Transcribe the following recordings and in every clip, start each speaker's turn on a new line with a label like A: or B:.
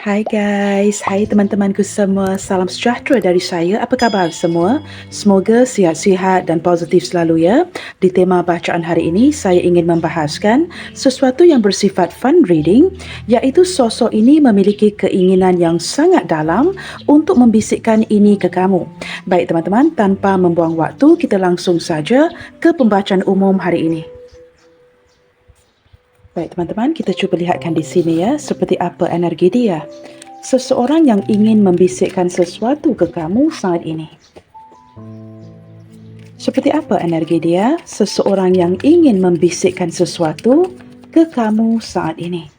A: Hai guys, hai teman-temanku semua. Salam sejahtera dari saya. Apa khabar semua? Semoga sihat-sihat dan positif selalu ya. Di tema bacaan hari ini, saya ingin membahaskan sesuatu yang bersifat fun reading, iaitu sosok ini memiliki keinginan yang sangat dalam untuk membisikkan ini ke kamu. Baik teman-teman, tanpa membuang waktu, kita langsung saja ke pembacaan umum hari ini. Baik teman-teman, kita cuba lihatkan di sini ya, seperti apa energi dia. Seseorang yang ingin membisikkan sesuatu ke kamu saat ini. Seperti apa energi dia? Seseorang yang ingin membisikkan sesuatu ke kamu saat ini.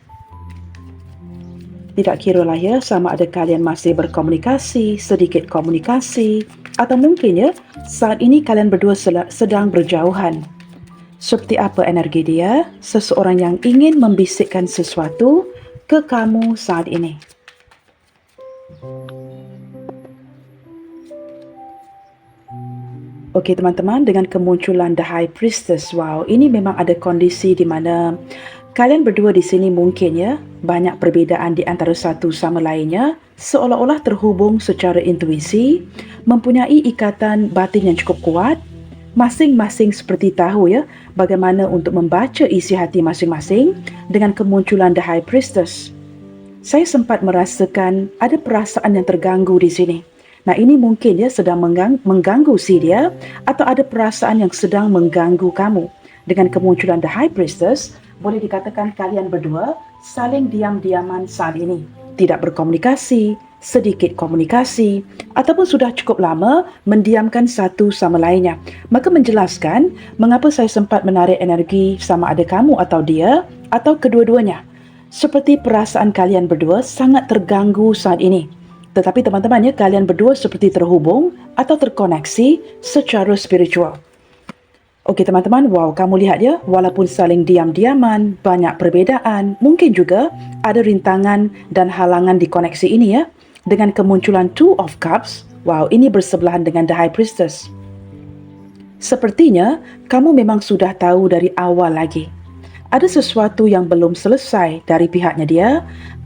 A: Tidak kiralah ya, sama ada kalian masih berkomunikasi, sedikit komunikasi, atau mungkin ya, saat ini kalian berdua sedang berjauhan. Seperti apa energi dia? Seseorang yang ingin membisikkan sesuatu ke kamu saat ini. Okey teman-teman, dengan kemunculan The High Priestess, wow, ini memang ada kondisi di mana kalian berdua di sini mungkin ya, banyak perbezaan di antara satu sama lainnya, seolah-olah terhubung secara intuisi, mempunyai ikatan batin yang cukup kuat. Masing-masing seperti tahu ya bagaimana untuk membaca isi hati masing-masing dengan kemunculan The High Priestess. Saya sempat merasakan ada perasaan yang terganggu di sini. Nah ini mungkin ya sedang mengganggu si dia atau ada perasaan yang sedang mengganggu kamu. Dengan kemunculan The High Priestess, boleh dikatakan kalian berdua saling diam-diaman saat ini. Tidak berkomunikasi, sedikit komunikasi, ataupun sudah cukup lama mendiamkan satu sama lainnya. Maka menjelaskan mengapa saya sempat menarik energi sama ada kamu atau dia, atau kedua-duanya. Seperti perasaan kalian berdua sangat terganggu saat ini. Tetapi teman-teman ya, kalian berdua seperti terhubung atau terkoneksi secara spiritual. Okey teman-teman, wow, kamu lihat ya, walaupun saling diam-diaman, banyak perbezaan, mungkin juga ada rintangan dan halangan di koneksi ini ya. Dengan kemunculan Two of Cups, wow, ini bersebelahan dengan The High Priestess. Sepertinya, kamu memang sudah tahu dari awal lagi. Ada sesuatu yang belum selesai dari pihaknya dia,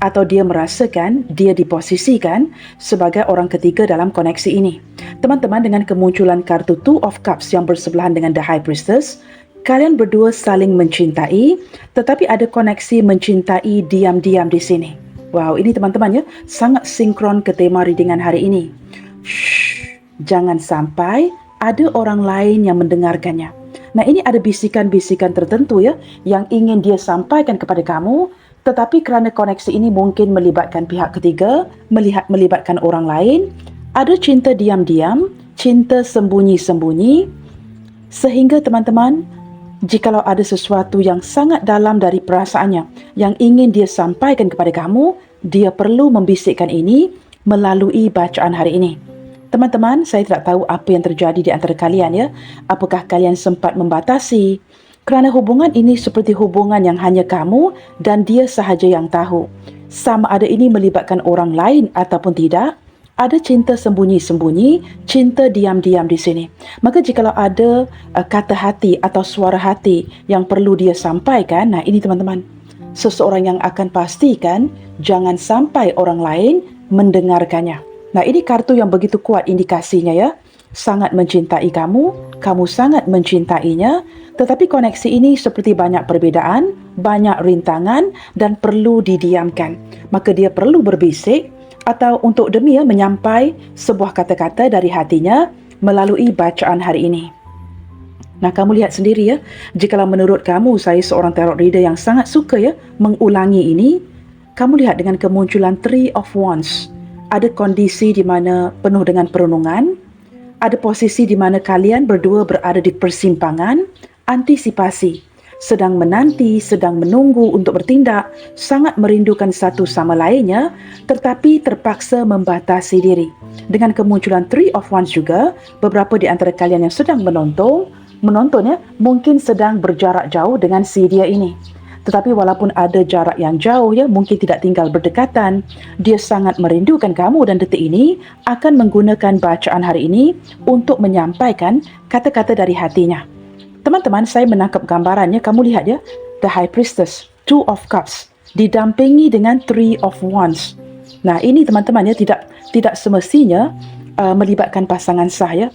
A: atau dia merasakan dia diposisikan sebagai orang ketiga dalam koneksi ini. Teman-teman, dengan kemunculan kartu Two of Cups yang bersebelahan dengan The High Priestess, kalian berdua saling mencintai, tetapi ada koneksi mencintai diam-diam di sini. Wow, ini teman-teman ya, sangat sinkron ke tema readingan hari ini. Shh, jangan sampai ada orang lain yang mendengarkannya. Nah, ini ada bisikan-bisikan tertentu ya, yang ingin dia sampaikan kepada kamu, tetapi kerana koneksi ini mungkin melibatkan pihak ketiga, melibatkan orang lain, ada cinta diam-diam, cinta sembunyi-sembunyi, sehingga teman-teman, jikalau ada sesuatu yang sangat dalam dari perasaannya yang ingin dia sampaikan kepada kamu, dia perlu membisikkan ini melalui bacaan hari ini. Teman-teman, saya tidak tahu apa yang terjadi di antara kalian ya. Apakah kalian sempat membatasi? Kerana hubungan ini seperti hubungan yang hanya kamu dan dia sahaja yang tahu. Sama ada ini melibatkan orang lain ataupun tidak, ada cinta sembunyi-sembunyi, cinta diam-diam di sini. Maka jikalau ada kata hati atau suara hati yang perlu dia sampaikan, nah ini teman-teman, seseorang yang akan pastikan jangan sampai orang lain mendengarkannya. Nah ini kartu yang begitu kuat indikasinya ya. Sangat mencintai kamu, kamu sangat mencintainya, tetapi koneksi ini seperti banyak perbezaan, banyak rintangan dan perlu didiamkan. Maka dia perlu berbisik atau untuk demi menyampai sebuah kata-kata dari hatinya melalui bacaan hari ini. Nah, kamu lihat sendiri ya, jikalau menurut kamu saya seorang tarot reader yang sangat suka ya mengulangi ini, kamu lihat dengan kemunculan Three of Wands, ada kondisi di mana penuh dengan perenungan, ada posisi di mana kalian berdua berada di persimpangan, antisipasi, sedang menanti, sedang menunggu untuk bertindak, sangat merindukan satu sama lainnya, tetapi terpaksa membatasi diri. Dengan kemunculan Three of Wands juga, beberapa di antara kalian yang sedang menonton ya, mungkin sedang berjarak jauh dengan si dia ini. Tetapi walaupun ada jarak yang jauh ya, mungkin tidak tinggal berdekatan, dia sangat merindukan kamu dan detik ini akan menggunakan bacaan hari ini untuk menyampaikan kata-kata dari hatinya. Teman-teman, saya menangkap gambarannya, kamu lihat ya, The High Priestess, Two of Cups, didampingi dengan Three of Wands. Nah, ini teman-teman ya, tidak semestinya melibatkan pasangan sah ya.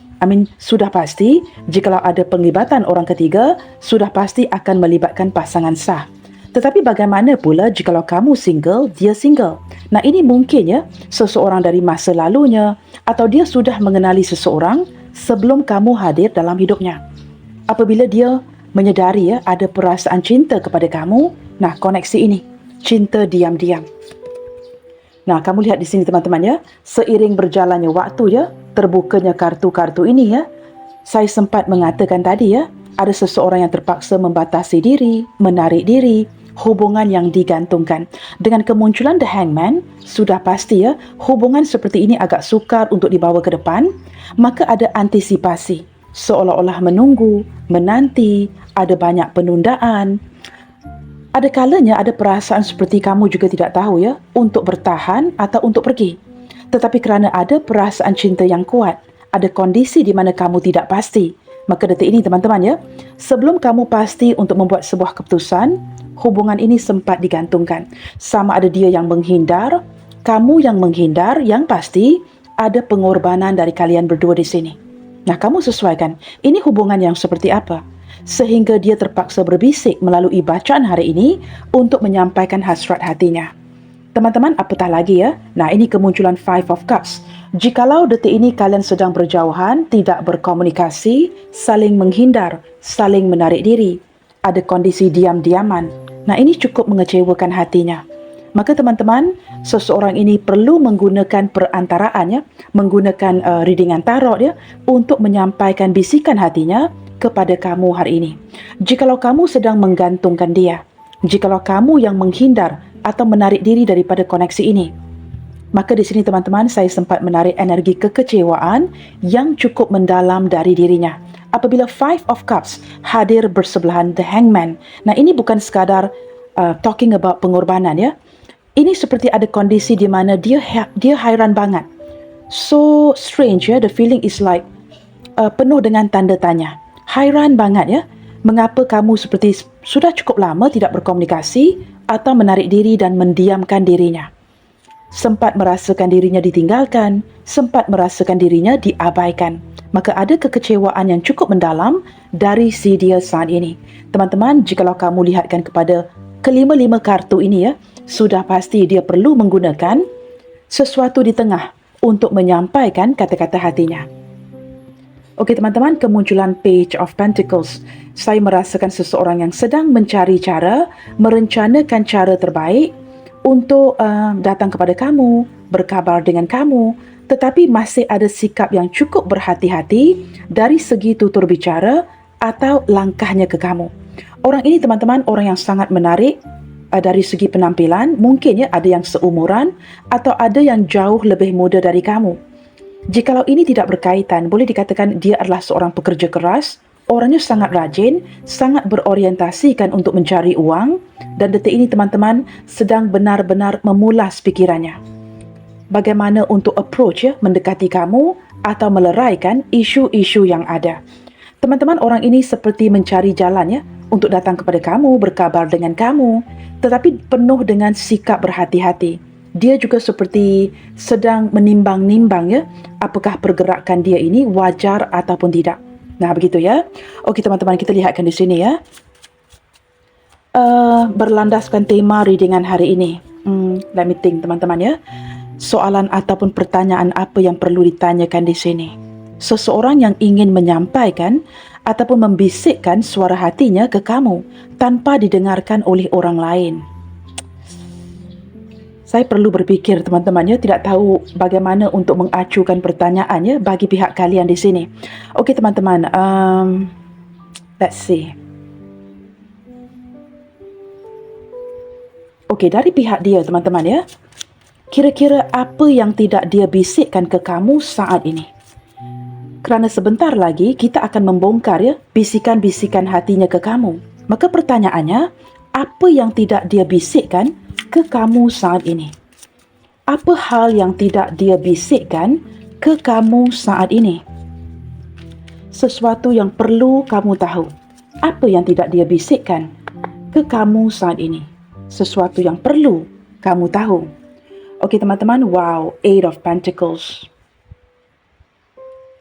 A: Sudah pasti jikalau ada penglibatan orang ketiga, sudah pasti akan melibatkan pasangan sah. Tetapi bagaimana pula jikalau kamu single, dia single? Nah, ini mungkin ya seseorang dari masa lalunya, atau dia sudah mengenali seseorang sebelum kamu hadir dalam hidupnya. Apabila dia menyedari ya ada perasaan cinta kepada kamu, nah koneksi ini, cinta diam-diam. Nah, kamu lihat di sini teman-teman ya, seiring berjalannya waktu ya, terbukanya kartu-kartu ini ya, saya sempat mengatakan tadi ya, ada seseorang yang terpaksa membatasi diri, menarik diri, hubungan yang digantungkan. Dengan kemunculan The Hangman, sudah pasti ya, hubungan seperti ini agak sukar untuk dibawa ke depan, maka ada antisipasi, seolah-olah menunggu, menanti, ada banyak penundaan. Ada kalanya ada perasaan seperti kamu juga tidak tahu ya, untuk bertahan atau untuk pergi. Tetapi kerana ada perasaan cinta yang kuat, ada kondisi di mana kamu tidak pasti. Maka detik ini teman-teman ya, sebelum kamu pasti untuk membuat sebuah keputusan, hubungan ini sempat digantungkan. Sama ada dia yang menghindar, kamu yang menghindar, yang pasti ada pengorbanan dari kalian berdua di sini. Nah, kamu sesuaikan, ini hubungan yang seperti apa? Sehingga dia terpaksa berbisik melalui bacaan hari ini untuk menyampaikan hasrat hatinya. Teman-teman, apatah lagi ya. Nah, ini kemunculan Five of Cups. Jikalau detik ini kalian sedang berjauhan, tidak berkomunikasi, saling menghindar, saling menarik diri, ada kondisi diam-diaman. Nah, ini cukup mengecewakan hatinya. Maka teman-teman, seseorang ini perlu menggunakan perantaraan ya, menggunakan readingan tarot ya, untuk menyampaikan bisikan hatinya kepada kamu hari ini. Jikalau kamu sedang menggantungkan dia, jikalau kamu yang menghindar atau menarik diri daripada koneksi ini, maka di sini teman-teman saya sempat menarik energi kekecewaan yang cukup mendalam dari dirinya. Apabila Five of Cups hadir bersebelahan The Hangman, nah ini bukan sekadar talking about pengorbanan ya. Ini seperti ada kondisi di mana dia hairan banget. So strange ya, the feeling is like penuh dengan tanda tanya. Hairan banget ya, mengapa kamu seperti sudah cukup lama tidak berkomunikasi atau menarik diri dan mendiamkan dirinya. Sempat merasakan dirinya ditinggalkan, sempat merasakan dirinya diabaikan. Maka ada kekecewaan yang cukup mendalam dari si dia saat ini. Teman-teman, jikalau kamu lihatkan kepada kelima-lima kartu ini ya, sudah pasti dia perlu menggunakan sesuatu di tengah untuk menyampaikan kata-kata hatinya. Okey teman-teman, kemunculan Page of Pentacles. Saya merasakan seseorang yang sedang mencari cara, merencanakan cara terbaik untuk datang kepada kamu, berkabar dengan kamu, tetapi masih ada sikap yang cukup berhati-hati dari segi tutur bicara atau langkahnya ke kamu. Orang ini teman-teman, orang yang sangat menarik dari segi penampilan, mungkin ya ada yang seumuran atau ada yang jauh lebih muda dari kamu. Jikalau ini tidak berkaitan, boleh dikatakan dia adalah seorang pekerja keras, orangnya sangat rajin, sangat berorientasikan untuk mencari uang, dan detik ini teman-teman sedang benar-benar memulas pikirannya. Bagaimana untuk approach ya, mendekati kamu atau meleraikan isu-isu yang ada. Teman-teman, orang ini seperti mencari jalan ya untuk datang kepada kamu, berkabar dengan kamu, tetapi penuh dengan sikap berhati-hati. Dia juga seperti sedang menimbang-nimbang ya, apakah pergerakan dia ini wajar ataupun tidak. Nah, begitu ya. Okey teman-teman, kita lihatkan di sini ya. Berlandaskan tema readingan hari ini. Let me think teman-teman ya. Soalan ataupun pertanyaan apa yang perlu ditanyakan di sini? Seseorang yang ingin menyampaikan ataupun membisikkan suara hatinya ke kamu tanpa didengarkan oleh orang lain. Saya perlu berfikir teman-teman ya, tidak tahu bagaimana untuk mengacukan pertanyaan ya bagi pihak kalian di sini. Okey teman-teman, let's see. Okey, dari pihak dia teman-teman ya, kira-kira apa yang tidak dia bisikkan ke kamu saat ini? Kerana sebentar lagi kita akan membongkar ya bisikan-bisikan hatinya ke kamu. Maka pertanyaannya, apa yang tidak dia bisikkan ke kamu saat ini? Apa hal yang tidak dia bisikkan ke kamu saat ini? Sesuatu yang perlu kamu tahu. Apa yang tidak dia bisikkan ke kamu saat ini? Sesuatu yang perlu kamu tahu. Okey teman-teman, wow, Eight of Pentacles.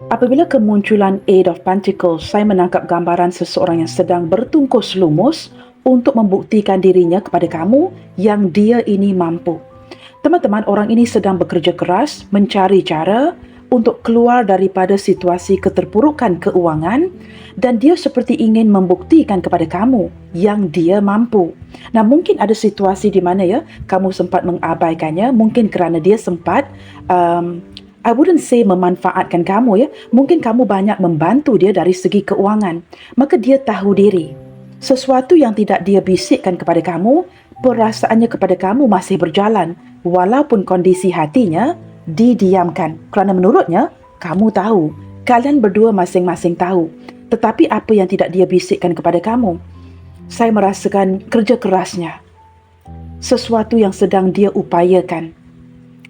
A: Apabila kemunculan Eight of Pentacles, saya menangkap gambaran seseorang yang sedang bertungkus lumus untuk membuktikan dirinya kepada kamu yang dia ini mampu. Teman-teman, orang ini sedang bekerja keras mencari cara untuk keluar daripada situasi keterpurukan keuangan dan dia seperti ingin membuktikan kepada kamu yang dia mampu. Nah, mungkin ada situasi di mana kamu sempat mengabaikannya, mungkin kerana dia sempat I wouldn't say memanfaatkan kamu mungkin kamu banyak membantu dia dari segi keuangan. Maka dia tahu diri. Sesuatu yang tidak dia bisikkan kepada kamu, perasaannya kepada kamu masih berjalan walaupun kondisi hatinya didiamkan. Kerana menurutnya, kamu tahu. Kalian berdua masing-masing tahu. Tetapi apa yang tidak dia bisikkan kepada kamu? Saya merasakan kerja kerasnya. Sesuatu yang sedang dia upayakan.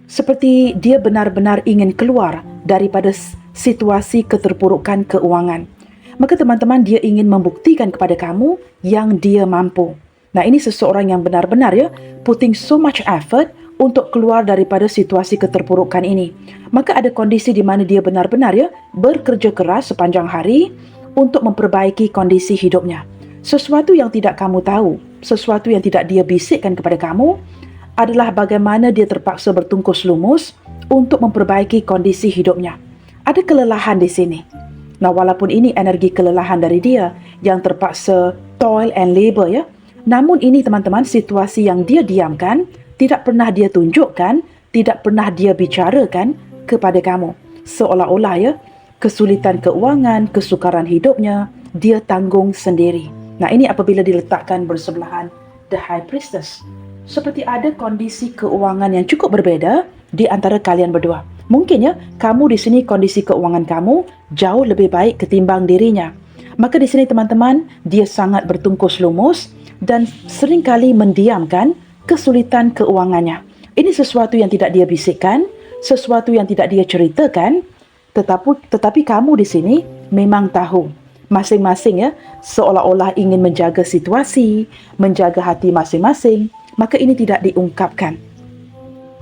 A: Seperti dia benar-benar ingin keluar daripada situasi keterpurukan keuangan. Maka teman-teman, dia ingin membuktikan kepada kamu yang dia mampu. Nah, ini seseorang yang benar-benar putting so much effort untuk keluar daripada situasi keterpurukan ini. Maka ada kondisi di mana dia benar-benar bekerja keras sepanjang hari untuk memperbaiki kondisi hidupnya. Sesuatu yang tidak kamu tahu, sesuatu yang tidak dia bisikkan kepada kamu adalah bagaimana dia terpaksa bertungkus lumus untuk memperbaiki kondisi hidupnya. Ada kelelahan di sini. Nah, walaupun ini energi kelelahan dari dia yang terpaksa toil and labor namun ini teman-teman situasi yang dia diamkan, tidak pernah dia tunjukkan, tidak pernah dia bicarakan kepada kamu. Seolah-olah kesulitan keuangan, kesukaran hidupnya, dia tanggung sendiri. Nah, ini apabila diletakkan bersebelahan The High Priestess. Seperti ada kondisi keuangan yang cukup berbeza di antara kalian berdua. Mungkin kamu di sini kondisi keuangan kamu jauh lebih baik ketimbang dirinya. Maka di sini teman-teman, dia sangat bertungkus lumus dan seringkali mendiamkan kesulitan keuangannya. Ini sesuatu yang tidak dia bisikkan, sesuatu yang tidak dia ceritakan, tetapi kamu di sini memang tahu. Masing-masing seolah-olah ingin menjaga situasi, menjaga hati masing-masing. Maka ini tidak diungkapkan.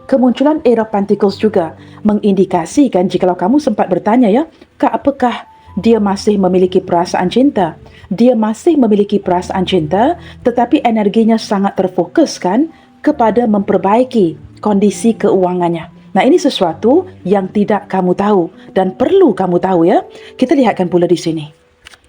A: Kemunculan Eight of Pentacles juga mengindikasikan jikalau kamu sempat bertanya Kak, apakah dia masih memiliki perasaan cinta? Dia masih memiliki perasaan cinta, tetapi energinya sangat terfokuskan kepada memperbaiki kondisi keuangannya. Nah, ini sesuatu yang tidak kamu tahu dan perlu kamu tahu Kita lihatkan pula di sini.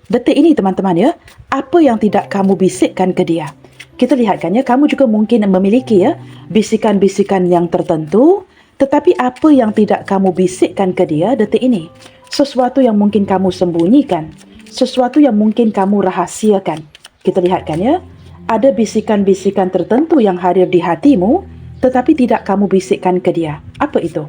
A: Detik ini teman-teman apa yang tidak kamu bisikkan ke dia? Kita lihatkan kamu juga mungkin memiliki bisikan-bisikan yang tertentu, tetapi apa yang tidak kamu bisikkan ke dia detik ini? Sesuatu yang mungkin kamu sembunyikan, sesuatu yang mungkin kamu rahasiakan. Kita lihatkan ada bisikan-bisikan tertentu yang hadir di hatimu, tetapi tidak kamu bisikkan ke dia. Apa itu?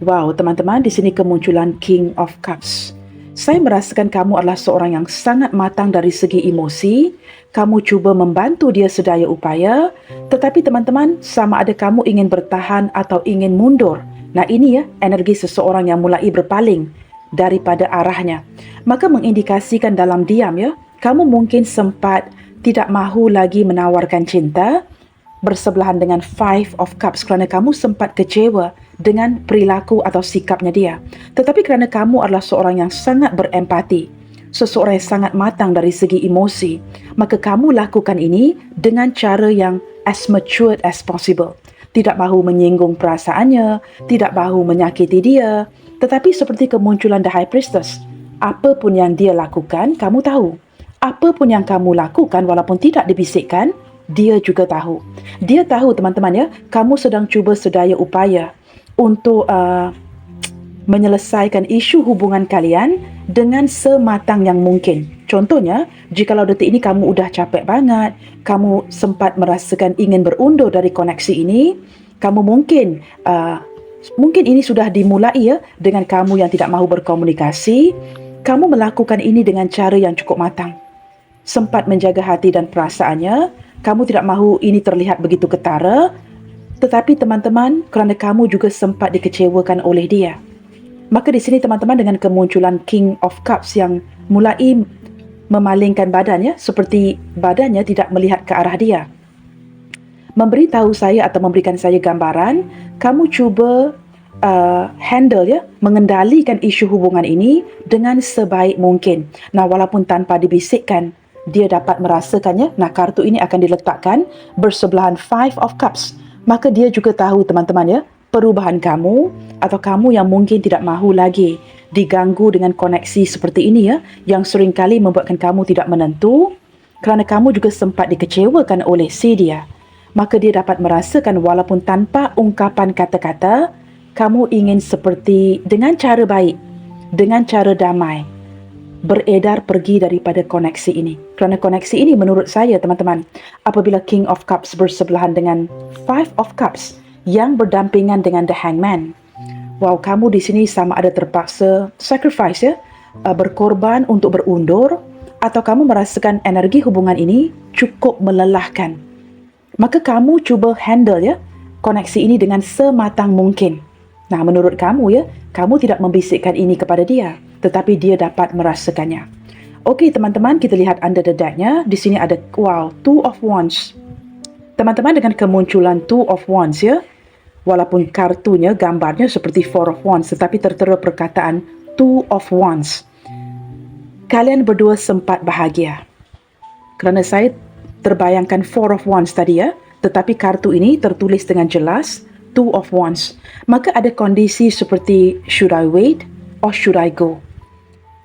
A: Wow, teman-teman, di sini kemunculan King of Cups. Saya merasakan kamu adalah seorang yang sangat matang dari segi emosi. Kamu cuba membantu dia sedaya upaya. Tetapi teman-teman, sama ada kamu ingin bertahan atau ingin mundur. Nah, ini energi seseorang yang mulai berpaling daripada arahnya. Maka mengindikasikan dalam diam kamu mungkin sempat tidak mahu lagi menawarkan cinta bersebelahan dengan Five of Cups kerana kamu sempat kecewa dengan perilaku atau sikapnya dia. Tetapi kerana kamu adalah seorang yang sangat berempati, seseorang yang sangat matang dari segi emosi, maka kamu lakukan ini dengan cara yang as matured as possible. Tidak mahu menyinggung perasaannya, tidak mahu menyakiti dia. Tetapi seperti kemunculan The High Priestess, apa pun yang dia lakukan, kamu tahu. Apa pun yang kamu lakukan walaupun tidak dibisikkan, dia juga tahu. Dia tahu teman-teman kamu sedang cuba sedaya upaya untuk menyelesaikan isu hubungan kalian dengan sematang yang mungkin. Contohnya, jikalau detik ini kamu udah capek banget, kamu sempat merasakan ingin berundur dari koneksi ini, kamu mungkin ini sudah dimulai dengan kamu yang tidak mahu berkomunikasi, kamu melakukan ini dengan cara yang cukup matang. Sempat menjaga hati dan perasaannya, kamu tidak mahu ini terlihat begitu ketara, tetapi teman-teman, kerana kamu juga sempat dikecewakan oleh dia. Maka di sini teman-teman dengan kemunculan King of Cups yang mulai memalingkan badannya, seperti badannya tidak melihat ke arah dia. memberitahu saya atau memberikan saya gambaran, kamu cuba handle ya, mengendalikan isu hubungan ini dengan sebaik mungkin. Nah, walaupun tanpa dibisikkan, dia dapat merasakannya. Nah, kartu ini akan diletakkan bersebelahan Five of Cups. Maka dia juga tahu teman-teman ya, perubahan kamu atau kamu yang mungkin tidak mahu lagi diganggu dengan koneksi seperti ini ya, yang seringkali membuatkan kamu tidak menentu kerana kamu juga sempat dikecewakan oleh si dia. Maka dia dapat merasakan walaupun tanpa ungkapan kata-kata, kamu ingin seperti dengan cara baik, dengan cara damai, beredar pergi daripada koneksi ini. Kerana koneksi ini menurut saya teman-teman, apabila King of Cups bersebelahan dengan Five of Cups yang berdampingan dengan The Hangman, wow, kamu di sini sama ada terpaksa sacrifice ya, berkorban untuk berundur, atau kamu merasakan energi hubungan ini cukup melelahkan. Maka kamu cuba handle ya, koneksi ini dengan sematang mungkin. Nah, menurut kamu ya, kamu tidak membisikkan ini kepada dia, tetapi dia dapat merasakannya. Okey teman-teman, kita lihat under the deck-nya. Di sini ada, wow, Two of Wands. Teman-teman, dengan kemunculan Two of Wands ya, walaupun kartunya, gambarnya seperti Four of Wands, tetapi tertera perkataan Two of Wands. Kalian berdua sempat bahagia. Kerana saya terbayangkan Four of Wands tadi ya, tetapi kartu ini tertulis dengan jelas Two of Wands. Maka ada kondisi seperti should I wait or should I go?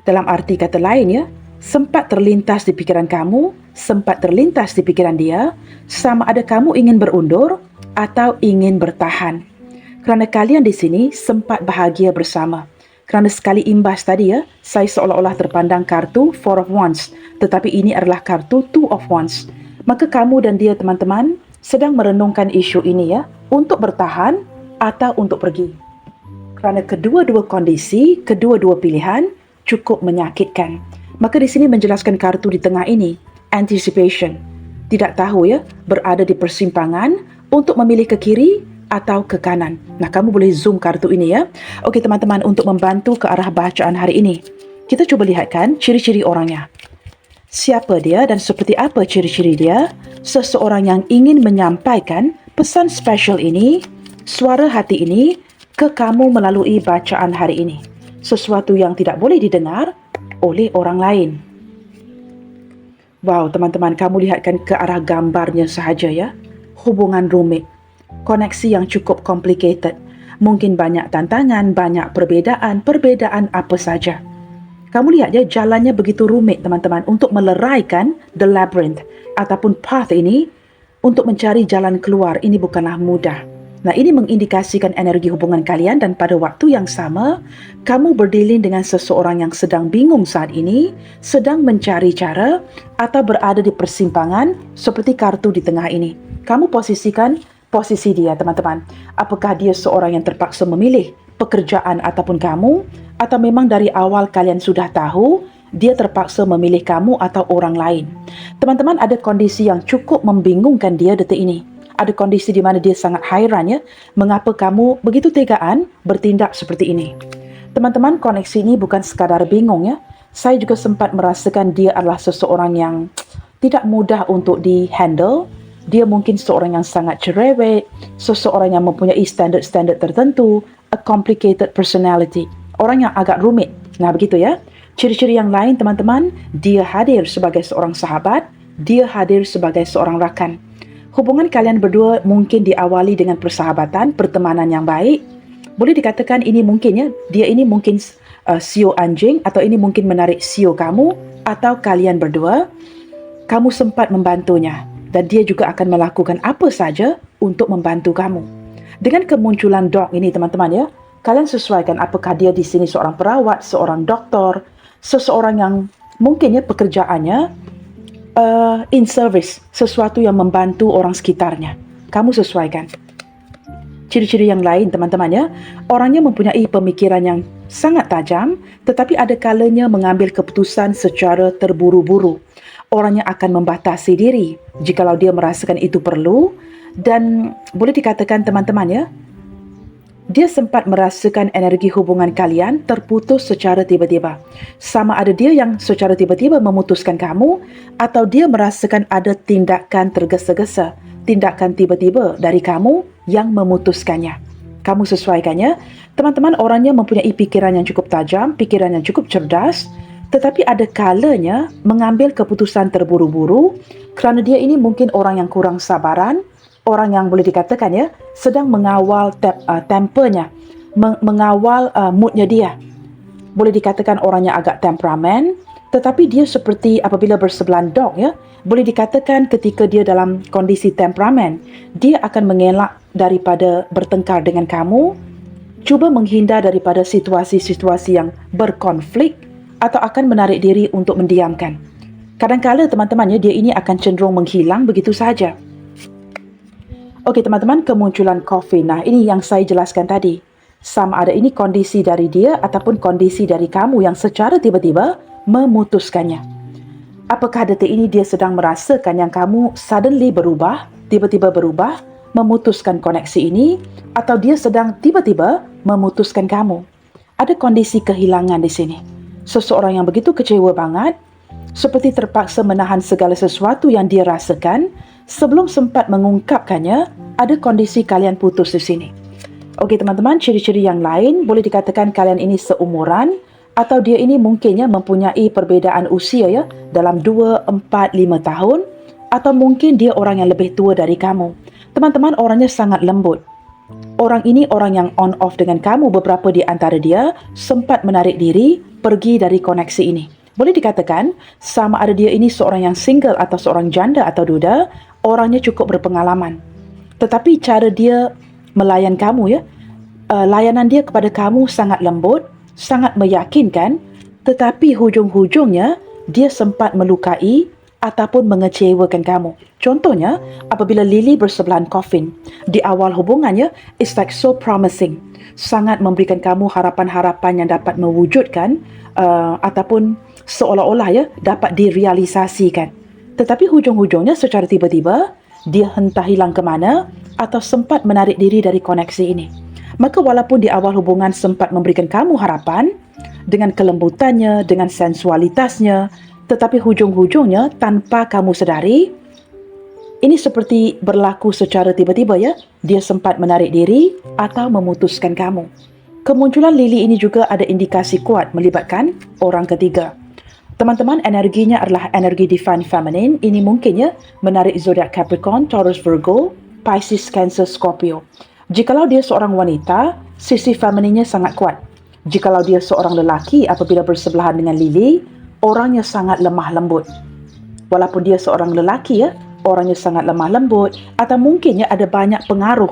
A: Dalam arti kata lain ya, sempat terlintas di pikiran kamu, sempat terlintas di pikiran dia, sama ada kamu ingin berundur atau ingin bertahan. Kerana kalian di sini sempat bahagia bersama. Kerana sekali imbas tadi ya, saya seolah-olah terpandang kartu Four of Wands, tetapi ini adalah kartu Two of Wands. Maka kamu dan dia teman-teman sedang merenungkan isu ini ya, untuk bertahan atau untuk pergi. Kerana kedua-dua kondisi, kedua-dua pilihan cukup menyakitkan. Maka di sini menjelaskan kartu di tengah ini, anticipation. Tidak tahu ya, berada di persimpangan untuk memilih ke kiri atau ke kanan. Nah, kamu boleh zoom kartu ini ya. Okey teman-teman, untuk membantu ke arah bacaan hari ini, kita cuba lihatkan ciri-ciri orangnya. Siapa dia dan seperti apa ciri-ciri dia? Seseorang yang ingin menyampaikan pesan spesial ini, suara hati ini ke kamu melalui bacaan hari ini. Sesuatu yang tidak boleh didengar oleh orang lain. Wow, teman-teman, kamu lihatkan ke arah gambarnya sahaja ya. Hubungan rumit, koneksi yang cukup complicated. Mungkin banyak tantangan, banyak perbedaan apa saja. Kamu lihat ya, jalannya begitu rumit teman-teman untuk meleraikan the labyrinth ataupun path ini. Untuk mencari jalan keluar ini bukanlah mudah. Nah, ini mengindikasikan energi hubungan kalian dan pada waktu yang sama, kamu berdilin dengan seseorang yang sedang bingung saat ini, sedang mencari cara atau berada di persimpangan seperti kartu di tengah ini. Kamu posisikan posisi dia teman-teman. Apakah dia seorang yang terpaksa memilih pekerjaan ataupun kamu, atau memang dari awal kalian sudah tahu dia terpaksa memilih kamu atau orang lain. Teman-teman, ada kondisi yang cukup membingungkan dia detik ini. Ada kondisi di mana dia sangat hairan ya, mengapa kamu begitu tegaan bertindak seperti ini. Teman-teman, koneksi ini bukan sekadar bingung ya. Saya juga sempat merasakan dia adalah seseorang yang tidak mudah untuk di-handle. Dia mungkin seorang yang sangat cerewet, seseorang yang mempunyai standard-standard tertentu, a complicated personality. Orang yang agak rumit. Nah, begitu ya. Ciri-ciri yang lain teman-teman, dia hadir sebagai seorang sahabat, dia hadir sebagai seorang rakan. Hubungan kalian berdua mungkin diawali dengan persahabatan, pertemanan yang baik. Boleh dikatakan ini mungkin ya, dia ini mungkin sio anjing, atau ini mungkin menarik sio kamu, atau kalian berdua, kamu sempat membantunya, dan dia juga akan melakukan apa saja untuk membantu kamu. Dengan kemunculan dog ini teman-teman ya, kalian sesuaikan apakah dia di sini seorang perawat, seorang doktor, seseorang yang mungkin ya pekerjaannya in service, sesuatu yang membantu orang sekitarnya. Kamu sesuaikan. Ciri-ciri yang lain teman-teman ya, orangnya mempunyai pemikiran yang sangat tajam, tetapi ada kalanya mengambil keputusan secara terburu-buru. Orangnya akan membatasi diri jikalau dia merasakan itu perlu, dan boleh dikatakan teman-teman ya, dia sempat merasakan energi hubungan kalian terputus secara tiba-tiba. Sama ada dia yang secara tiba-tiba memutuskan kamu, atau dia merasakan ada tindakan tergesa-gesa, tindakan tiba-tiba dari kamu yang memutuskannya. Kamu sesuaikannya. Teman-teman, orangnya mempunyai pikiran yang cukup tajam, pikiran yang cukup cerdas, tetapi ada kalanya mengambil keputusan terburu-buru kerana dia ini mungkin orang yang kurang sabaran, orang yang boleh dikatakan ya sedang mengawal tempernya, mengawal moodnya dia. Boleh dikatakan orangnya agak temperamen, tetapi dia seperti apabila bersebelah dog ya, boleh dikatakan ketika dia dalam kondisi temperamen, dia akan mengelak daripada bertengkar dengan kamu, cuba menghindar daripada situasi-situasi yang berkonflik atau akan menarik diri untuk mendiamkan. Kadang-kala teman-teman ya, dia ini akan cenderung menghilang begitu saja. Okey teman-teman, kemunculan kofein. Nah, ini yang saya jelaskan tadi. Sama ada ini kondisi dari dia ataupun kondisi dari kamu yang secara tiba-tiba memutuskannya. Apakah detik ini dia sedang merasakan yang kamu suddenly berubah, tiba-tiba berubah, memutuskan koneksi ini, atau dia sedang tiba-tiba memutuskan kamu? Ada kondisi kehilangan di sini. Seseorang yang begitu kecewa banget, seperti terpaksa menahan segala sesuatu yang dia rasakan, sebelum sempat mengungkapkannya, ada kondisi kalian putus di sini. Okey teman-teman, ciri-ciri yang lain boleh dikatakan kalian ini seumuran atau dia ini mungkinnya mempunyai perbezaan usia ya dalam 2, 4, 5 tahun atau mungkin dia orang yang lebih tua dari kamu. Teman-teman, orangnya sangat lembut. Orang ini orang yang on off dengan kamu, beberapa di antara dia sempat menarik diri pergi dari koneksi ini. Boleh dikatakan sama ada dia ini seorang yang single atau seorang janda atau duda, orangnya cukup berpengalaman. Tetapi cara dia melayan kamu ya, layanan dia kepada kamu sangat lembut, sangat meyakinkan, tetapi hujung-hujungnya dia sempat melukai ataupun mengecewakan kamu. Contohnya, apabila Lily bersebelahan kofein, di awal hubungannya, it's like so promising. Sangat memberikan kamu harapan-harapan yang dapat mewujudkan ataupun seolah-olah ya dapat direalisasikan. Tetapi hujung-hujungnya secara tiba-tiba, dia entah hilang ke mana atau sempat menarik diri dari koneksi ini. Maka walaupun di awal hubungan sempat memberikan kamu harapan, dengan kelembutannya, dengan sensualitasnya, tetapi hujung-hujungnya tanpa kamu sedari, ini seperti berlaku secara tiba-tiba ya, dia sempat menarik diri atau memutuskan kamu. Kemunculan Lily ini juga ada indikasi kuat melibatkan orang ketiga. Teman-teman, energinya adalah energi divine feminine. Ini mungkin ya menarik zodiak Capricorn, Taurus, Virgo, Pisces, Cancer, Scorpio. Jikalau dia seorang wanita, sisi femininnya sangat kuat. Jikalau dia seorang lelaki apabila bersebelahan dengan Lily, orangnya sangat lemah lembut. Walaupun dia seorang lelaki ya, orangnya sangat lemah lembut atau mungkinnya ada banyak pengaruh,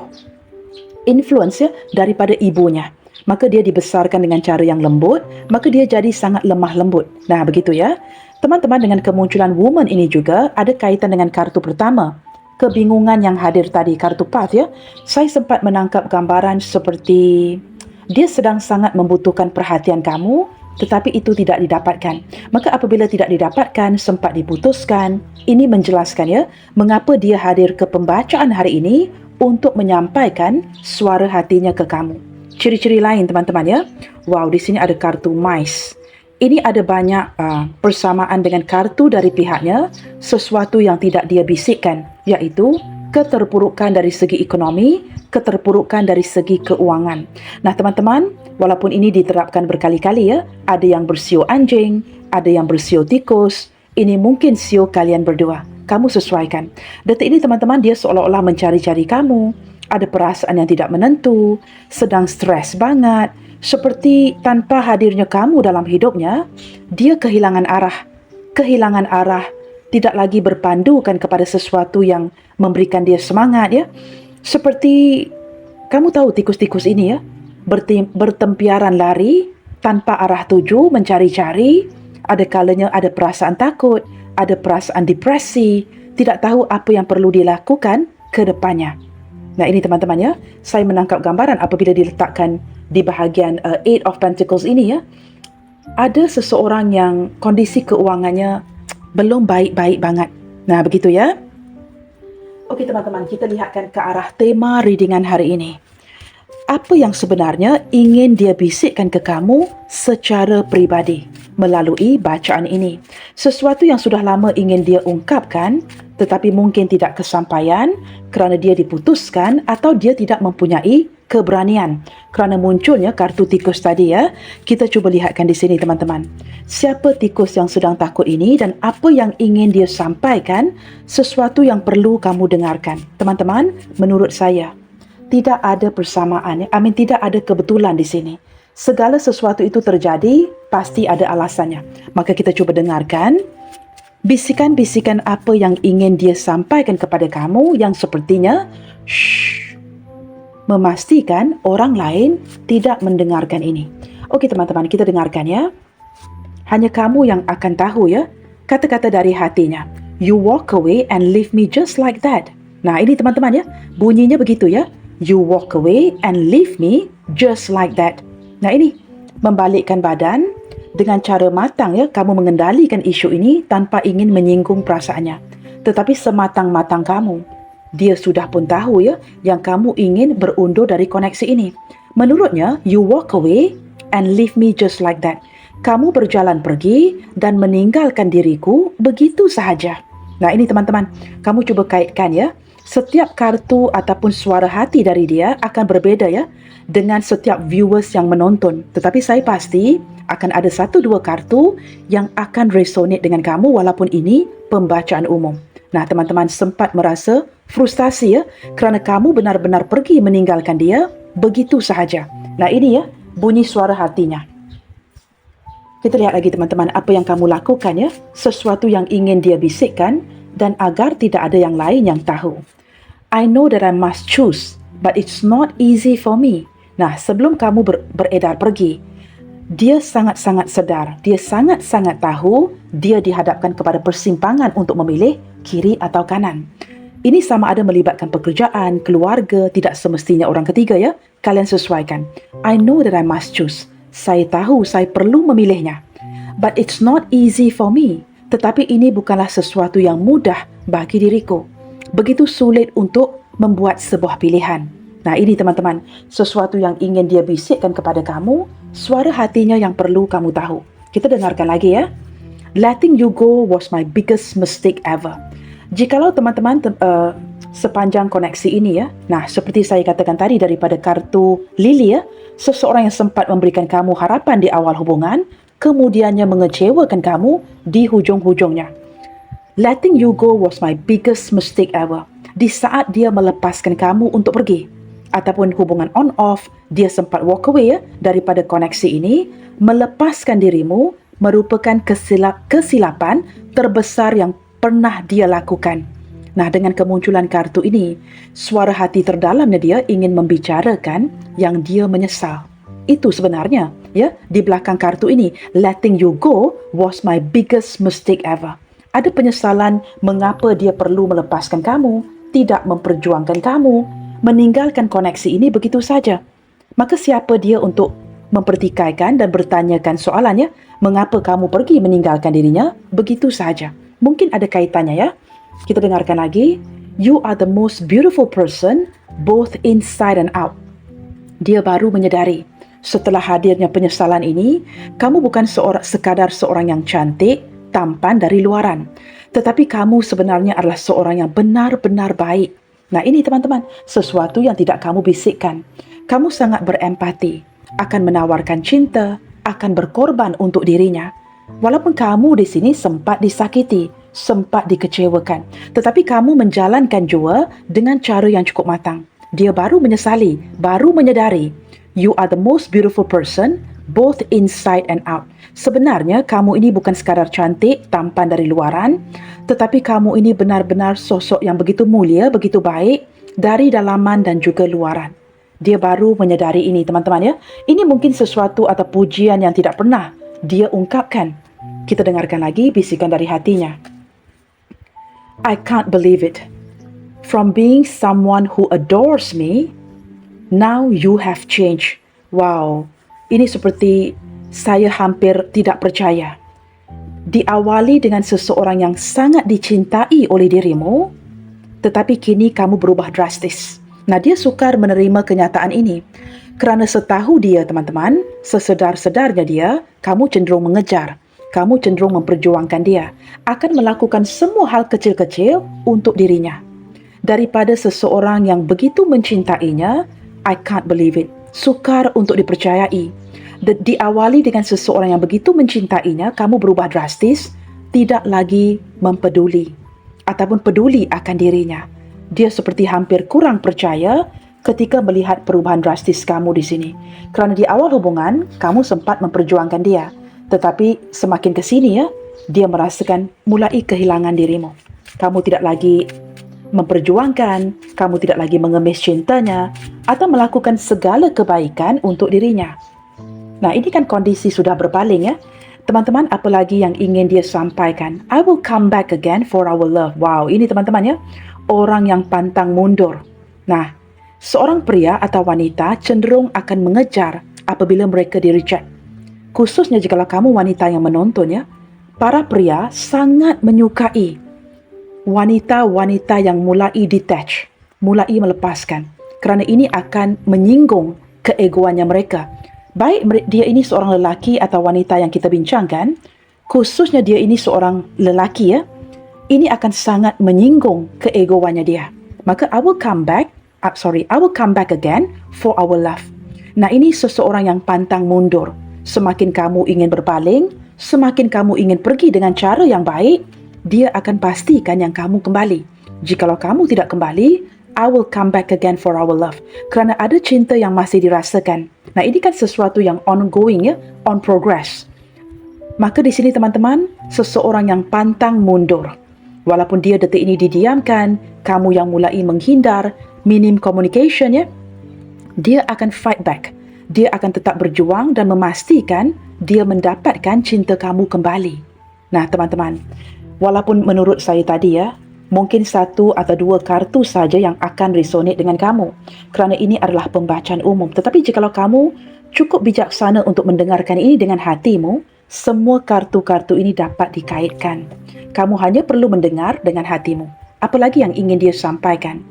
A: influence ya daripada ibunya. Maka dia dibesarkan dengan cara yang lembut, maka dia jadi sangat lemah lembut. Nah, begitu ya. Teman-teman, dengan kemunculan woman ini juga ada kaitan dengan kartu pertama. Kebingungan yang hadir tadi, kartu path ya. Saya sempat menangkap gambaran seperti dia sedang sangat membutuhkan perhatian kamu, tetapi itu tidak didapatkan. Maka apabila tidak didapatkan, sempat diputuskan. Ini menjelaskan ya, mengapa dia hadir ke pembacaan hari ini untuk menyampaikan suara hatinya ke kamu. Ciri-ciri lain teman-teman ya. Wow, di sini ada kartu mice. Ini ada banyak persamaan dengan kartu dari pihaknya, sesuatu yang tidak dia bisikkan, iaitu keterpurukan dari segi ekonomi, keterpurukan dari segi keuangan. Nah teman-teman, walaupun ini diterapkan berkali-kali ya, ada yang bersio anjing, ada yang bersio tikus, ini mungkin sio kalian berdua. Kamu sesuaikan. Detik ini teman-teman, dia seolah-olah mencari-cari kamu, ada perasaan yang tidak menentu, sedang stres banget, seperti tanpa hadirnya kamu dalam hidupnya, dia kehilangan arah, tidak lagi berpandukan kepada sesuatu yang memberikan dia semangat ya. Seperti kamu tahu tikus-tikus ini ya, bertempiaran lari tanpa arah tuju, mencari-cari, ada kalanya ada perasaan takut, ada perasaan depresi, tidak tahu apa yang perlu dilakukan ke depannya. Nah ini teman-teman ya, saya menangkap gambaran apabila diletakkan di bahagian Eight of Pentacles ini ya, ada seseorang yang kondisi keuangannya belum baik-baik banget. Nah begitu ya. Okey teman-teman, kita lihatkan ke arah tema readingan hari ini. Apa yang sebenarnya ingin dia bisikkan ke kamu secara peribadi? melalui bacaan ini. Sesuatu yang sudah lama ingin dia ungkapkan tetapi mungkin tidak kesampaian kerana dia diputuskan atau dia tidak mempunyai keberanian. Kerana munculnya kartu tikus tadi ya. Kita cuba lihatkan di sini teman-teman. Siapa tikus yang sedang takut ini dan apa yang ingin dia sampaikan, sesuatu yang perlu kamu dengarkan. Teman-teman, menurut saya tidak ada persamaan, tidak ada kebetulan di sini. Segala sesuatu itu terjadi, pasti ada alasannya. Maka kita cuba dengarkan bisikan-bisikan apa yang ingin dia sampaikan kepada kamu yang sepertinya memastikan orang lain tidak mendengarkan ini. Okey teman-teman, kita dengarkan ya. Hanya kamu yang akan tahu ya kata-kata dari hatinya. You walk away and leave me just like that. Nah ini teman-teman ya, bunyinya begitu ya. You walk away and leave me just like that. Nah ini, membalikkan badan dengan cara matang ya, kamu mengendalikan isu ini tanpa ingin menyinggung perasaannya. Tetapi sematang-matang kamu, dia sudah pun tahu ya yang kamu ingin berundur dari koneksi ini. Menurutnya, you walk away and leave me just like that. Kamu berjalan pergi dan meninggalkan diriku begitu sahaja. Nah ini teman-teman, kamu cuba kaitkan ya. Setiap kartu ataupun suara hati dari dia akan berbeza ya dengan setiap viewers yang menonton. Tetapi saya pasti akan ada 1-2 kartu yang akan resonate dengan kamu walaupun ini pembacaan umum. Nah teman-teman sempat merasa frustasi ya kerana kamu benar-benar pergi meninggalkan dia begitu sahaja. Nah ini ya bunyi suara hatinya. Kita lihat lagi teman-teman apa yang kamu lakukan ya. Sesuatu yang ingin dia bisikkan dan agar tidak ada yang lain yang tahu. I know that I must choose, but it's not easy for me. Nah, sebelum kamu beredar pergi, dia sangat-sangat sedar, dia sangat-sangat tahu dia dihadapkan kepada persimpangan untuk memilih kiri atau kanan. Ini sama ada melibatkan pekerjaan, keluarga, tidak semestinya orang ketiga ya. Kalian sesuaikan. I know that I must choose. Saya tahu saya perlu memilihnya. But it's not easy for me. Tetapi ini bukanlah sesuatu yang mudah bagi diriku. Begitu sulit untuk membuat sebuah pilihan. Nah ini teman-teman, sesuatu yang ingin dia bisikkan kepada kamu, suara hatinya yang perlu kamu tahu. Kita dengarkan lagi ya. Letting you go was my biggest mistake ever. Jikalau teman-teman sepanjang koneksi ini ya, nah seperti saya katakan tadi daripada kartu lili ya, seseorang yang sempat memberikan kamu harapan di awal hubungan, kemudiannya mengecewakan kamu di hujung-hujungnya. Letting you go was my biggest mistake ever. Di saat dia melepaskan kamu untuk pergi, ataupun hubungan on-off, dia sempat walk away ya, daripada koneksi ini, melepaskan dirimu merupakan kesilapan terbesar yang pernah dia lakukan. Nah, dengan kemunculan kartu ini, suara hati terdalamnya dia ingin membicarakan yang dia menyesal. Itu sebenarnya, ya, di belakang kartu ini, letting you go was my biggest mistake ever. Ada penyesalan mengapa dia perlu melepaskan kamu, tidak memperjuangkan kamu, meninggalkan koneksi ini begitu saja. Maka siapa dia untuk mempertikaikan dan bertanyakan soalannya, mengapa kamu pergi meninggalkan dirinya begitu saja? Mungkin ada kaitannya ya. Kita dengarkan lagi. You are the most beautiful person both inside and out. Dia baru menyadari setelah hadirnya penyesalan ini, kamu bukan sekadar seorang yang cantik, tampan dari luaran, tetapi kamu sebenarnya adalah seorang yang benar-benar baik. Nah ini teman-teman, sesuatu yang tidak kamu bisikkan. Kamu sangat berempati, akan menawarkan cinta, akan berkorban untuk dirinya. Walaupun kamu di sini sempat disakiti, sempat dikecewakan, tetapi kamu menjalankan jua dengan cara yang cukup matang. Dia baru menyesali, baru menyadari, you are the most beautiful person, both inside and out. Sebenarnya kamu ini bukan sekadar cantik, tampan dari luaran, tetapi kamu ini benar-benar sosok yang begitu mulia, begitu baik dari dalaman dan juga luaran. Dia baru menyadari ini teman-teman ya. Ini mungkin sesuatu atau pujian yang tidak pernah dia ungkapkan. Kita dengarkan lagi bisikan dari hatinya. I can't believe it. From being someone who adores me, now you have changed. Wow, ini seperti saya hampir tidak percaya. Diawali dengan seseorang yang sangat dicintai oleh dirimu, tetapi kini kamu berubah drastis. Nah, dia sukar menerima kenyataan ini. Kerana setahu dia, teman-teman, sesedar-sedarnya dia, kamu cenderung mengejar. kamu cenderung memperjuangkan dia, akan melakukan semua hal kecil-kecil untuk dirinya. Daripada seseorang yang begitu mencintainya, I can't believe it. Sukar untuk dipercayai. Diawali dengan seseorang yang begitu mencintainya, kamu berubah drastis, tidak lagi mempeduli ataupun peduli akan dirinya. Dia seperti hampir kurang percaya ketika melihat perubahan drastis kamu di sini. Kerana di awal hubungan, kamu sempat memperjuangkan dia. Tetapi semakin ke sini ya, dia merasakan mulai kehilangan dirimu. Kamu tidak lagi memperjuangkan, kamu tidak lagi mengemis cintanya atau melakukan segala kebaikan untuk dirinya. Nah, ini kan kondisi sudah berpaling ya. Teman-teman, apa lagi yang ingin dia sampaikan? I will come back again for our love. Wow, ini teman-teman ya, orang yang pantang mundur. Nah, seorang pria atau wanita cenderung akan mengejar apabila mereka di-reject. Khususnya jika kamu wanita yang menonton ya, para pria sangat menyukai wanita-wanita yang mulai detach, mulai melepaskan. Kerana ini akan menyinggung keegoannya mereka. Baik dia ini seorang lelaki atau wanita yang kita bincangkan, khususnya dia ini seorang lelaki ya, ini akan sangat menyinggung keegoannya dia. Maka I will come back again for our love. Nah, ini seseorang yang pantang mundur. Semakin kamu ingin berpaling, semakin kamu ingin pergi dengan cara yang baik, dia akan pastikan yang kamu kembali. Jikalau kamu tidak kembali, I will come back again for our love. Kerana ada cinta yang masih dirasakan. Nah, ini kan sesuatu yang ongoing ya, on progress. Maka di sini teman-teman, seseorang yang pantang mundur. Walaupun dia detik ini didiamkan, kamu yang mulai menghindar, minim communication ya, dia akan fight back. Dia akan tetap berjuang dan memastikan dia mendapatkan cinta kamu kembali. Nah, teman-teman, walaupun menurut saya tadi ya, mungkin 1 atau 2 kartu saja yang akan resonate dengan kamu. Kerana ini adalah pembacaan umum. Tetapi jikalau kamu cukup bijaksana untuk mendengarkan ini dengan hatimu, semua kartu-kartu ini dapat dikaitkan. Kamu hanya perlu mendengar dengan hatimu. Apalagi yang ingin dia sampaikan?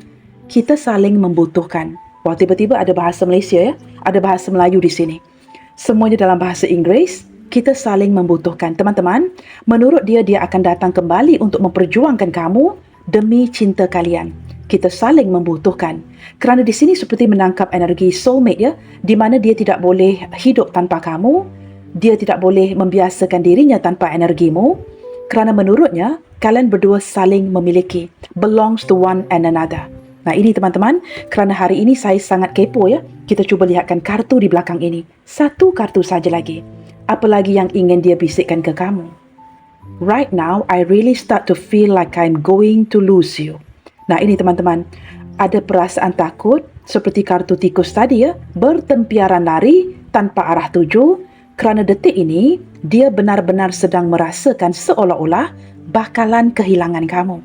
A: Kita saling membutuhkan. Wah, tiba-tiba ada bahasa Malaysia ya, ada bahasa Melayu di sini. Semuanya dalam bahasa Inggeris. Kita saling membutuhkan. Teman-teman, menurut dia akan datang kembali untuk memperjuangkan kamu demi cinta kalian. Kita saling membutuhkan. Kerana di sini seperti menangkap energi soulmate ya, di mana dia tidak boleh hidup tanpa kamu, dia tidak boleh membiasakan dirinya tanpa energimu, kerana menurutnya, kalian berdua saling memiliki, belongs to one and another. Nah, ini teman-teman, kerana hari ini saya sangat kepo ya, kita cuba lihatkan kartu di belakang ini. 1 kartu saja lagi. Apa lagi yang ingin dia bisikkan ke kamu? Right now, I really start to feel like I'm going to lose you. Nah, ini teman-teman, ada perasaan takut seperti kartu tikus tadi ya, bertempiaran lari tanpa arah tuju, kerana detik ini, dia benar-benar sedang merasakan seolah-olah bakalan kehilangan kamu.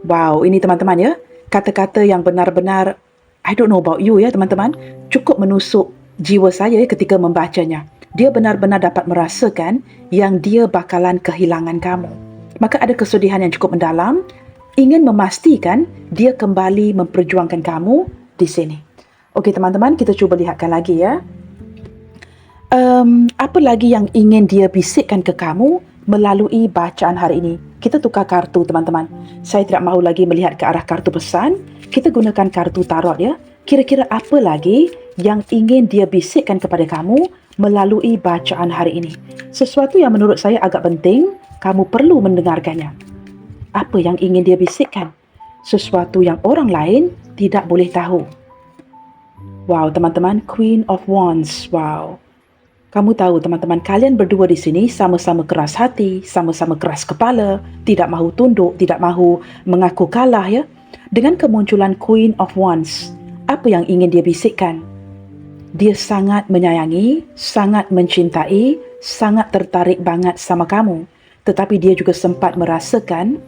A: Wow, ini teman-teman ya, kata-kata yang benar-benar, I don't know about you ya teman-teman, cukup menusuk jiwa saya ya ketika membacanya. Dia benar-benar dapat merasakan yang dia bakalan kehilangan kamu. Maka ada kesedihan yang cukup mendalam, ingin memastikan dia kembali memperjuangkan kamu di sini. Okey teman-teman, kita cuba lihatkan lagi ya. Apa lagi yang ingin dia bisikkan ke kamu melalui bacaan hari ini? Kita tukar kartu teman-teman. Saya tidak mahu lagi melihat ke arah kartu pesan. Kita gunakan kartu tarot ya. Kira-kira apa lagi yang ingin dia bisikkan kepada kamu melalui bacaan hari ini? Sesuatu yang menurut saya agak penting, kamu perlu mendengarkannya. Apa yang ingin dia bisikkan? Sesuatu yang orang lain tidak boleh tahu. Wow, teman-teman, Queen of Wands. Wow. Kamu tahu teman-teman, kalian berdua di sini sama-sama keras hati, sama-sama keras kepala, tidak mahu tunduk, tidak mahu mengaku kalah ya. Dengan kemunculan Queen of Wands, apa yang ingin dia bisikkan? Dia sangat menyayangi, sangat mencintai, sangat tertarik banget sama kamu. Tetapi dia juga sempat merasakan,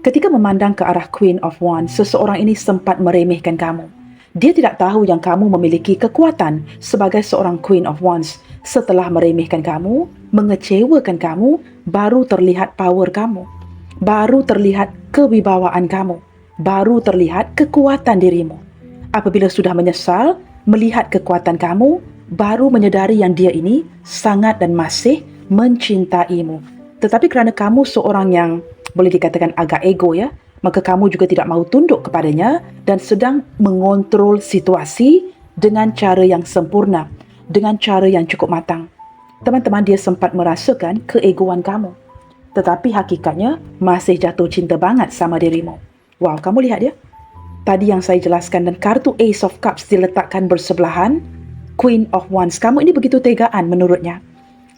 A: ketika memandang ke arah Queen of Wands, seseorang ini sempat meremehkan kamu. Dia tidak tahu yang kamu memiliki kekuatan sebagai seorang Queen of Wands. Setelah meremehkan kamu, mengecewakan kamu, baru terlihat power kamu. Baru terlihat kewibawaan kamu. Baru terlihat kekuatan dirimu. Apabila sudah menyesal, melihat kekuatan kamu, baru menyadari yang dia ini sangat dan masih mencintaimu. Tetapi kerana kamu seorang yang boleh dikatakan agak ego ya, maka kamu juga tidak mahu tunduk kepadanya dan sedang mengontrol situasi dengan cara yang sempurna, dengan cara yang cukup matang. Teman-teman, dia sempat merasakan keegoan kamu, tetapi hakikatnya masih jatuh cinta banget sama dirimu. Wow, kamu lihat ya? Tadi yang saya jelaskan, dan kartu Ace of Cups diletakkan bersebelahan Queen of Wands. Kamu ini begitu tegaan menurutnya.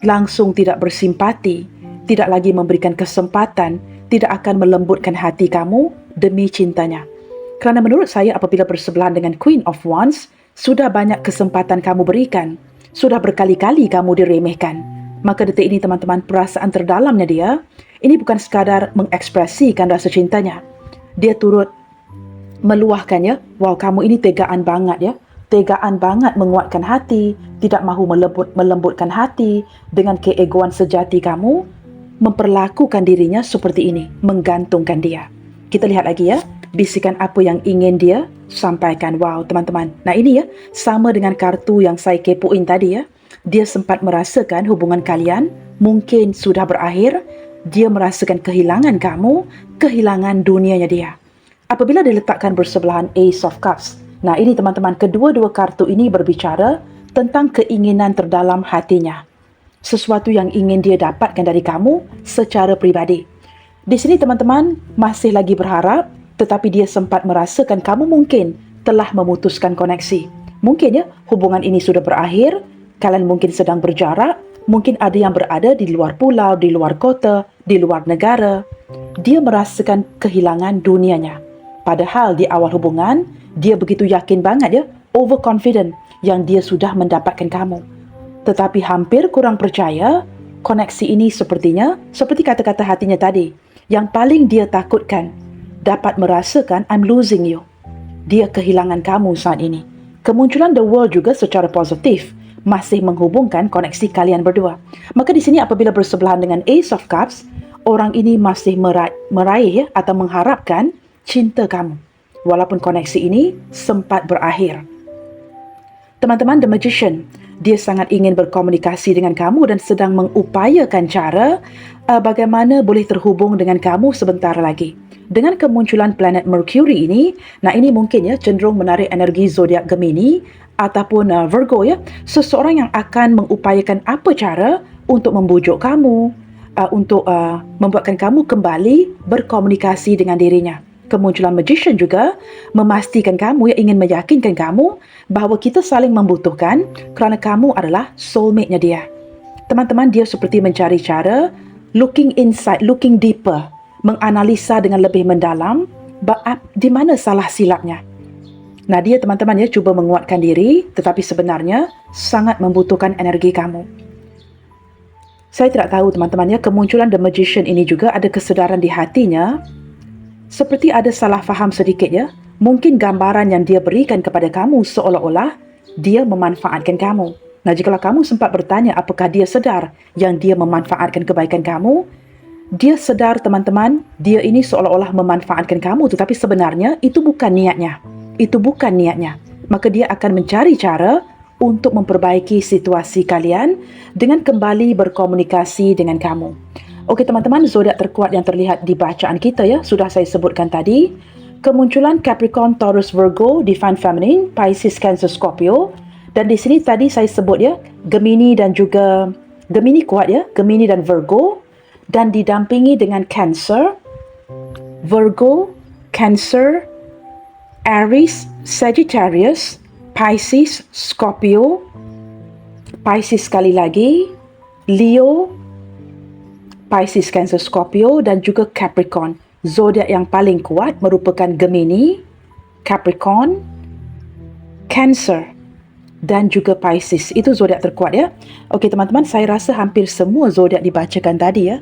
A: Langsung tidak bersimpati, tidak lagi memberikan kesempatan, tidak akan melembutkan hati kamu demi cintanya. Kerana menurut saya apabila bersebelahan dengan Queen of Wands, sudah banyak kesempatan kamu berikan, sudah berkali-kali kamu diremehkan. Maka detik ini teman-teman, perasaan terdalamnya dia, ini bukan sekadar mengekspresikan rasa cintanya. Dia turut meluahkannya, wow kamu ini tegaan banget ya, tegaan banget menguatkan hati, tidak mahu melembutkan hati dengan keegoan sejati kamu, memperlakukan dirinya seperti ini, menggantungkan dia. Kita lihat lagi ya, bisikan apa yang ingin dia sampaikan. Wow teman-teman, nah ini ya, sama dengan kartu yang saya kepoin tadi ya. Dia sempat merasakan hubungan kalian mungkin sudah berakhir. Dia merasakan kehilangan kamu, kehilangan dunianya dia. Apabila diletakkan bersebelahan Ace of Cups, nah ini teman-teman, kedua-dua kartu ini berbicara tentang keinginan terdalam hatinya, sesuatu yang ingin dia dapatkan dari kamu secara pribadi. Di sini teman-teman masih lagi berharap, tetapi dia sempat merasakan kamu mungkin telah memutuskan koneksi. Mungkin ya, hubungan ini sudah berakhir, kalian mungkin sedang berjarak, mungkin ada yang berada di luar pulau, di luar kota, di luar negara. Dia merasakan kehilangan dunianya. Padahal di awal hubungan, dia begitu yakin banget ya, overconfident yang dia sudah mendapatkan kamu. Tetapi hampir kurang percaya, koneksi ini sepertinya, seperti kata-kata hatinya tadi, yang paling dia takutkan, dapat merasakan I'm losing you. Dia kehilangan kamu saat ini. Kemunculan The World juga secara positif masih menghubungkan koneksi kalian berdua. Maka di sini apabila bersebelahan dengan Ace of Cups, orang ini masih meraih ya, atau mengharapkan cinta kamu, walaupun koneksi ini sempat berakhir. Teman-teman, The Magician, dia sangat ingin berkomunikasi dengan kamu dan sedang mengupayakan cara bagaimana boleh terhubung dengan kamu sebentar lagi. Dengan kemunculan planet Mercury ini, nah ini mungkin ya cenderung menarik energi zodiak Gemini ataupun Virgo ya, seseorang yang akan mengupayakan apa cara untuk membujuk kamu, untuk membuatkan kamu kembali berkomunikasi dengan dirinya. Kemunculan Magician juga memastikan kamu, yang ingin meyakinkan kamu bahawa kita saling membutuhkan kerana kamu adalah soulmate-nya dia. Teman-teman, dia seperti mencari cara looking inside, looking deeper, menganalisa dengan lebih mendalam di mana salah silapnya. Nah, dia teman-teman ya cuba menguatkan diri, tetapi sebenarnya sangat membutuhkan energi kamu. Saya tidak tahu teman-teman ya, kemunculan The Magician ini juga ada kesedaran di hatinya, seperti ada salah faham sedikit ya. Mungkin gambaran yang dia berikan kepada kamu seolah-olah dia memanfaatkan kamu. Nah, jikalau kamu sempat bertanya apakah dia sedar yang dia memanfaatkan kebaikan kamu, dia sedar teman-teman, dia ini seolah-olah memanfaatkan kamu, tetapi sebenarnya itu bukan niatnya. Itu bukan niatnya. Maka dia akan mencari cara untuk memperbaiki situasi kalian dengan kembali berkomunikasi dengan kamu. Okey teman-teman, zodiak terkuat yang terlihat di bacaan kita ya, sudah saya sebutkan tadi. Kemunculan Capricorn, Taurus, Virgo, Divine Feminine, Pisces, Cancer, Scorpio. Dan di sini tadi saya sebut ya, Gemini dan juga Gemini kuat ya, Gemini dan Virgo, dan didampingi dengan Cancer, Virgo, Cancer, Aries, Sagittarius, Pisces, Scorpio, Pisces sekali lagi, Leo, Pisces, Cancer, Scorpio dan juga Capricorn. Zodiak yang paling kuat merupakan Gemini, Capricorn, Cancer dan juga Pisces. Itu zodiak terkuat ya. Okey teman-teman, saya rasa hampir semua zodiak dibacakan tadi ya.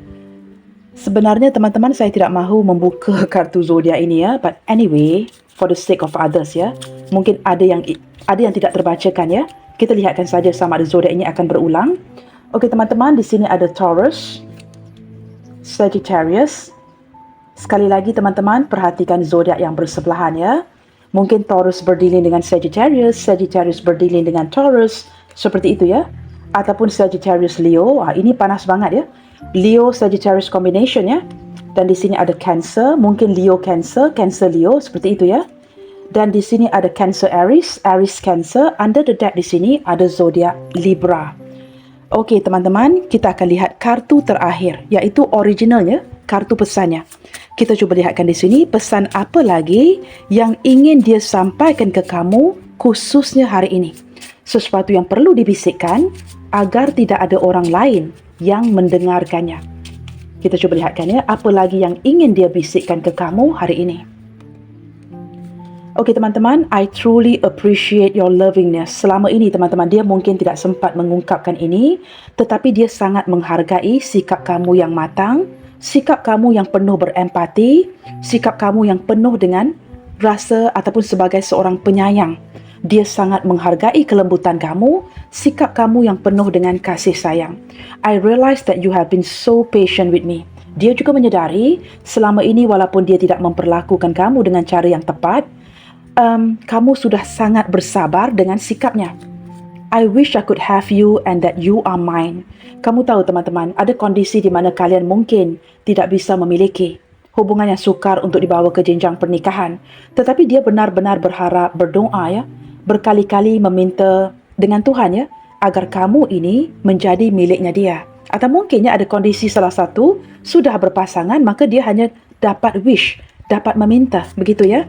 A: Sebenarnya teman-teman saya tidak mahu membuka kartu zodiak ini ya, but anyway, for the sake of others ya. Mungkin ada yang tidak terbacakan ya. Kita lihatkan saja sama ada zodiak ini akan berulang. Okey teman-teman, di sini ada Taurus, Sagittarius. Sekali lagi teman-teman, perhatikan zodiak yang bersebelahan ya. Mungkin Taurus berdilin dengan Sagittarius, Sagittarius berdilin dengan Taurus, seperti itu ya. ataupun Sagittarius Leo. Ini panas banget ya. Leo Sagittarius combination ya. Dan di sini ada Cancer, mungkin Leo Cancer, Cancer Leo, seperti itu ya. Dan di sini ada Cancer Aries, Aries Cancer. Under the deck di sini ada zodiak Libra. Okey teman-teman, kita akan lihat kartu terakhir, iaitu originalnya, kartu pesannya. Kita cuba lihatkan di sini pesan apa lagi yang ingin dia sampaikan ke kamu khususnya hari ini. Sesuatu yang perlu dibisikkan agar tidak ada orang lain yang mendengarkannya. Kita cuba lihatkan ya, apa lagi yang ingin dia bisikkan ke kamu hari ini. Okey teman-teman, I truly appreciate your lovingness. Selama ini teman-teman, dia mungkin tidak sempat mengungkapkan ini, tetapi dia sangat menghargai sikap kamu yang matang, sikap kamu yang penuh berempati, sikap kamu yang penuh dengan rasa ataupun sebagai seorang penyayang. Dia sangat menghargai kelembutan kamu, sikap kamu yang penuh dengan kasih sayang. I realize that you have been so patient with me. Dia juga menyedari selama ini walaupun dia tidak memperlakukan kamu dengan cara yang tepat, kamu sudah sangat bersabar dengan sikapnya. I wish I could have you and that you are mine. Kamu tahu teman-teman, ada kondisi di mana kalian mungkin tidak bisa memiliki hubungan yang sukar untuk dibawa ke jenjang pernikahan. Tetapi dia benar-benar berharap, berdoa ya, berkali-kali meminta dengan Tuhan ya, agar kamu ini menjadi miliknya dia. Atau mungkinnya ada kondisi salah satu sudah berpasangan, maka dia hanya dapat wish, dapat meminta, begitu ya.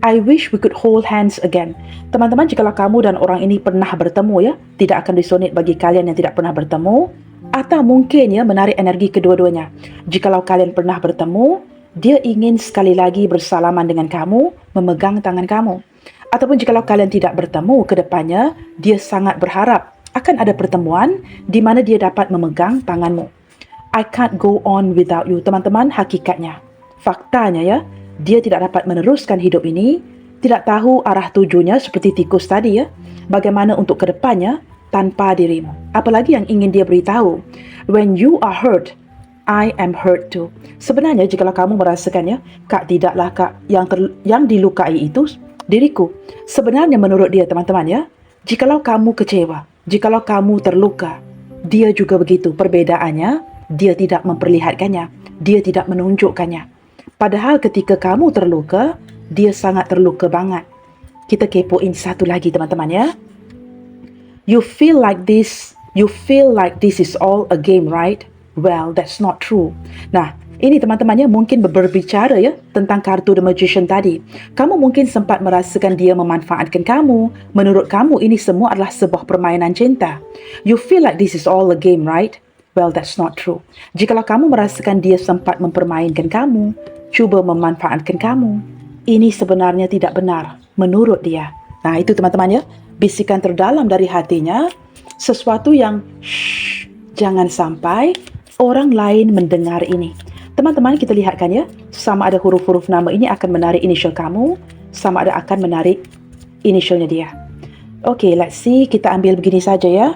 A: I wish we could hold hands again. Teman-teman, jikalau kamu dan orang ini pernah bertemu ya, tidak akan disonit bagi kalian yang tidak pernah bertemu, atau mungkin ya menarik energi kedua-duanya. Jikalau kalian pernah bertemu, dia ingin sekali lagi bersalaman dengan kamu, memegang tangan kamu. Ataupun jikalau kalian tidak bertemu ke depannya, dia sangat berharap akan ada pertemuan di mana dia dapat memegang tanganmu. I can't go on without you. Teman-teman, hakikatnya, faktanya ya, dia tidak dapat meneruskan hidup ini, tidak tahu arah tujunya seperti tikus tadi ya. Bagaimana untuk ke depannya tanpa dirimu. Apalagi yang ingin dia beritahu. When you are hurt, I am hurt too. Sebenarnya jikalau kamu merasakan ya, Kak, tidaklah Kak yang dilukai itu diriku. Sebenarnya menurut dia teman-teman ya, jikalau kamu kecewa, jikalau kamu terluka, dia juga begitu. Perbedaannya, dia tidak memperlihatkannya, dia tidak menunjukkannya. Padahal ketika kamu terluka, dia sangat terluka banget. Kita kepoin satu lagi teman-teman ya. You feel like this is all a game, right? Well, that's not true. Nah, ini teman-temannya mungkin berbicara ya tentang kartu The Magician tadi. Kamu mungkin sempat merasakan dia memanfaatkan kamu. Menurut kamu ini semua adalah sebuah permainan cinta. You feel like this is all a game, right? Well, that's not true. Jikalau kamu merasakan dia sempat mempermainkan kamu, cuba memanfaatkan kamu, ini sebenarnya tidak benar menurut dia. Nah, itu teman-teman ya, bisikan terdalam dari hatinya, sesuatu yang jangan sampai orang lain mendengar ini. Teman-teman, kita lihatkan ya, sama ada huruf-huruf nama ini akan menarik inisial kamu, sama ada akan menarik inisialnya dia. Okay, let's see, kita ambil begini saja ya.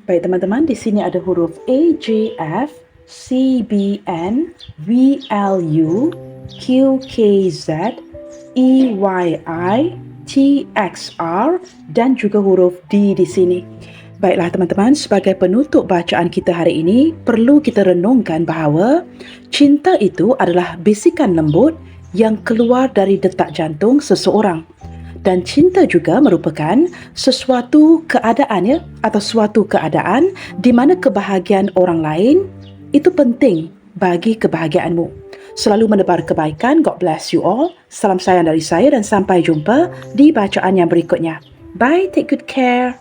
A: Baik teman-teman, di sini ada huruf A, J, F, C, B, N, V, L, U, Q, K, Z, E, Y, I, T, X, R, dan juga huruf D di sini. Baiklah teman-teman, sebagai penutup bacaan kita hari ini, perlu kita renungkan bahawa cinta itu adalah bisikan lembut yang keluar dari detak jantung seseorang. Dan cinta juga merupakan sesuatu keadaan ya, atau suatu keadaan di mana kebahagiaan orang lain itu penting bagi kebahagiaanmu. Selalu menebar kebaikan. God bless you all. Salam sayang dari saya dan sampai jumpa di bacaan yang berikutnya. Bye, take good care.